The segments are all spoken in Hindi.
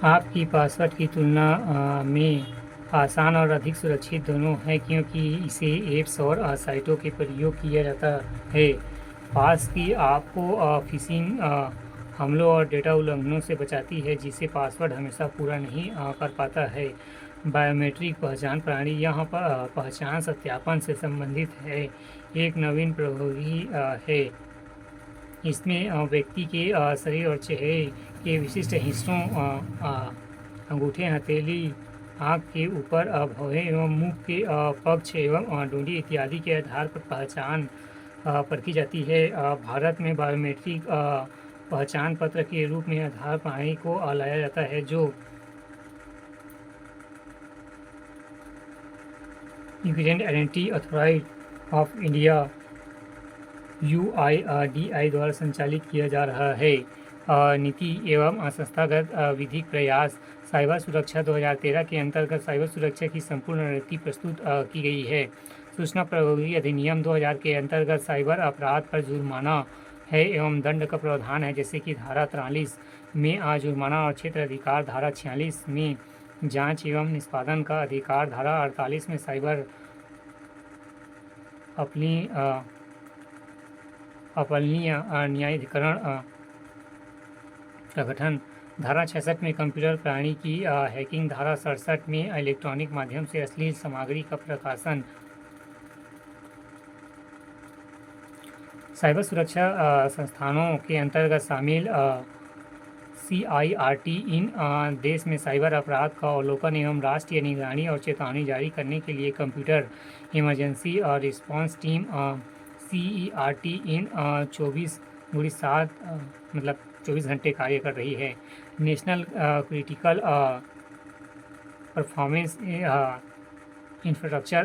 आपकी पासवर्ड की तुलना में आसान और अधिक सुरक्षित दोनों है, क्योंकि इसे ऐप्स और साइटों के प्रयोग किया जाता है। पास की आपको फिशिंग हमलों और डेटा उल्लंघनों से बचाती है, जिसे पासवर्ड हमेशा पूरा नहीं कर पाता है। बायोमेट्रिक पहचान प्रणाली यहाँ पर पहचान सत्यापन से संबंधित है, एक नवीन प्रौद्योगिकी है। इसमें व्यक्ति के शरीर और चेहरे के विशिष्ट हिस्सों, अंगूठे, हथेली, आँख के ऊपर भौहें एवं मुख के पक्ष एवं डोरी इत्यादि के आधार पर पहचान परखी जाती है। भारत में बायोमेट्रिक पहचान पत्र के रूप में आधार प्रणाली को लाया जाता है, जो unique identity authority of India UIDAI द्वारा संचालित किया जा रहा है। नीति एवं संस्थागत विधिक प्रयास साइबर सुरक्षा 2013 के अंतर्गत साइबर सुरक्षा की संपूर्ण रणनीति प्रस्तुत की गई है। सूचना प्रौद्योगिकी अधिनियम 2000 के अंतर्गत साइबर अपराध पर जुर्माना है एवं दंड का प्रावधान है, जैसे कि धारा 43 में जुर्माना और क्षेत्र अधिकार, धारा 46 में जांच एवं निष्पादन का अधिकार, धारा 48 में साइबर अपलनीय न्यायाधिकरण का गठन, धारा 66 में कंप्यूटर प्रणाली की हैकिंग, धारा 67 में इलेक्ट्रॉनिक माध्यम से अश्लील सामग्री का प्रकाशन। साइबर सुरक्षा संस्थानों के अंतर्गत शामिल CIRT इन देश में साइबर अपराध का अवलोकन एवं राष्ट्रीय निगरानी और चेतावनी जारी करने के लिए कंप्यूटर इमरजेंसी और रिस्पांस टीम CERT इन 24/7 मतलब 24 घंटे कार्य कर रही है। National critical performance infrastructure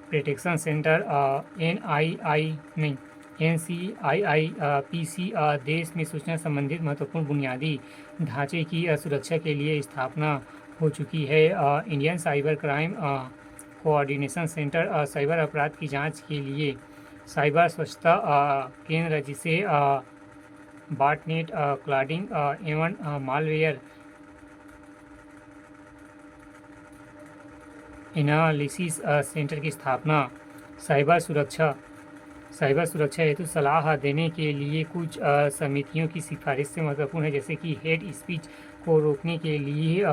protection centre NCIIPC देश में सूचना संबंधित महत्वपूर्ण बुनियादी ढांचे की सुरक्षा के लिए स्थापना हो चुकी है। Indian cyber crime coordination centre cyber अपराध की जांच के लिए साइबर स्वच्छता केंद्र, जिसे बॉटनेट, क्लॉडिंग एवं मालवेयर एनालिसिस सेंटर की स्थापना। साइबर सुरक्षा हेतु सलाह देने के लिए कुछ समितियों की सिफारिश से महत्वपूर्ण है, जैसे कि हेड स्पीच को रोकने के लिए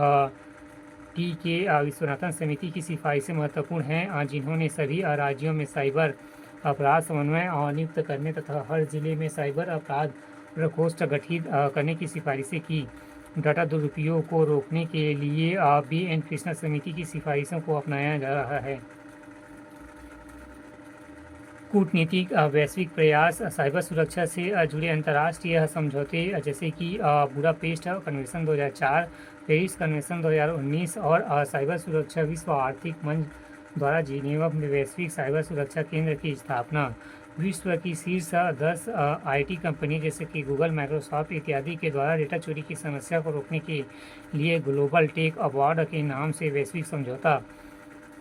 TK विश्वनाथन समिति की सिफारिशें महत्वपूर्ण हैं, जिन्होंने सभी राज्यों में साइबर अपराध समन्वय नियुक्त करने तथा हर जिले में साइबर अपराध प्रकोष्ठ गठित करने की सिफारिशें की। डाटा दुरुपयोग को रोकने के लिए BN कृष्णा समिति की सिफारिशों को अपनाया जा रहा है। कूटनीतिक वैश्विक प्रयास साइबर सुरक्षा से जुड़े अंतर्राष्ट्रीय समझौते, जैसे कि बुडापेस्ट कन्वेंशन 2004, पेरिस कन्वेंशन 2019 और साइबर सुरक्षा विश्व आर्थिक मंच द्वारा जिनेवा में वैश्विक साइबर सुरक्षा केंद्र की स्थापना। विश्व की शीर्ष 10 IT कंपनी, जैसे कि गूगल, माइक्रोसॉफ्ट इत्यादि के द्वारा डेटा चोरी की समस्या को रोकने के लिए ग्लोबल टेक अवार्ड के नाम से वैश्विक समझौता।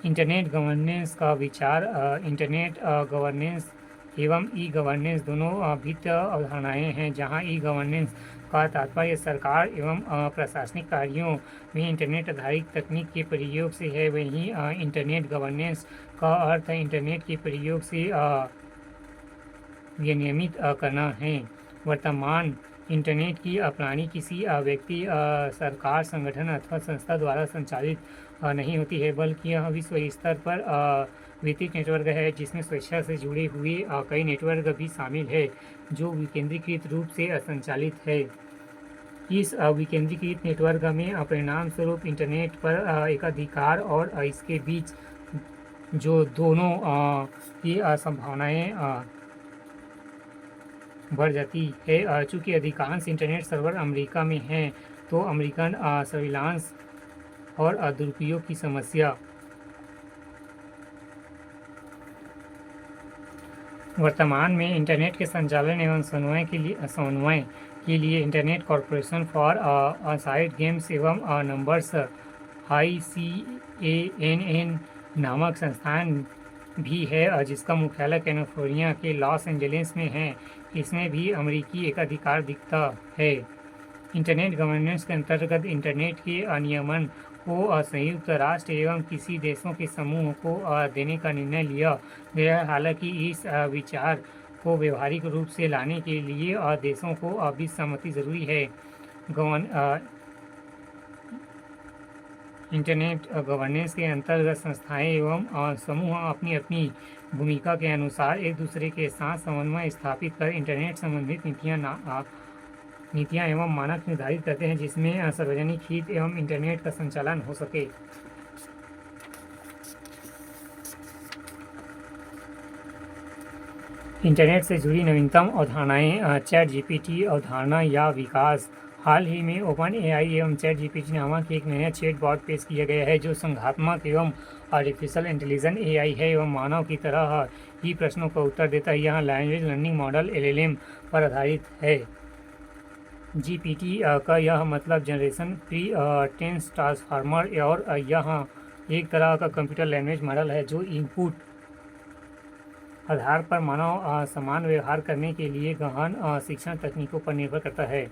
इंटरनेट गवर्नेंस का विचार इंटरनेट गवर्नेंस एवं ई-गवर्नेंस दोनों भिन्न अवधारणाएं हैं, जहां ई-गवर्नेंस का तात्पर्य सरकार एवं प्रशासनिक कार्यों में इंटरनेट आधारित तकनीक के प्रयोग से है, वहीं इंटरनेट गवर्नेंस का अर्थ इंटरनेट के प्रयोग से विनियमित करना है। वर्तमान इंटरनेट की प्रणाली किसी व्यक्ति, सरकार, संगठन अथवा संस्था द्वारा संचालित नहीं होती है, बल्कि यह विश्व स्तर पर वितरित नेटवर्क है, जिसमें सुरक्षा से जुड़े हुए कई नेटवर्क भी शामिल है, जो विकेंद्रीकृत रूप से संचालित है। इस विकेंद्रीकृत नेटवर्क में परिणाम स्वरूप इंटरनेट पर एकाधिकार और इसके बीच जो दोनों की संभावनाएं बढ़ जाती है। चूँकि अधिकांश इंटरनेट सर्वर अमेरिका में हैं, तो अमेरिकन सर्विलांस और दुरुपयोग की समस्या। वर्तमान में इंटरनेट के संचालन एवं समन्वय के लिए internet corporation for site games एवं नंबर्स ICANN नामक संस्थान भी है जिसका मुख्यालय कैलिफोर्निया के लॉस एंजलिस में है। इसमें भी अमेरिकी एकाधिकार दिखता है। इंटरनेट गवर्नेंस के अंतर्गत इंटरनेट के नियमन को संयुक्त राष्ट्र एवं किसी देशों के समूह को देने का निर्णय लिया गया है। हालांकि इस विचार को व्यवहारिक रूप से लाने के लिए देशों को भी सहमति जरूरी है। इंटरनेट गवर्नेंस के अंतर्गत संस्थाएं एवं समूह अपनी अपनी भूमिका के अनुसार एक दूसरे के साथ समन्वय स्थापित कर इंटरनेट संबंधित नीतियां एवं मानक निर्धारित करते हैं, जिसमें सार्वजनिक हित एवं इंटरनेट का संचालन हो सके। इंटरनेट से जुड़ी नवीनतम अवधारणाएं चैट जीपीटी अवधारणा या विकास। हाल ही में ओपन एआई एवं चैट जीपीटी नामक एक नया चैट बॉट पेश किया गया है, जो संघात्मक एवं आर्टिफिशियल इंटेलिजेंस एआई है एवं मानव की तरह ही प्रश्नों का उत्तर देता है। यह लैंग्वेज लर्निंग मॉडल एलएलएम पर आधारित है। जीपीटी का यह मतलब जनरेशन प्री टेंस ट्रांसफार्मर और यह एक तरह का कंप्यूटर लैंग्वेज मॉडल है जो इनपुट आधार पर मानव समान व्यवहार करने के लिए गहन शिक्षण तकनीकों पर निर्भर करता है।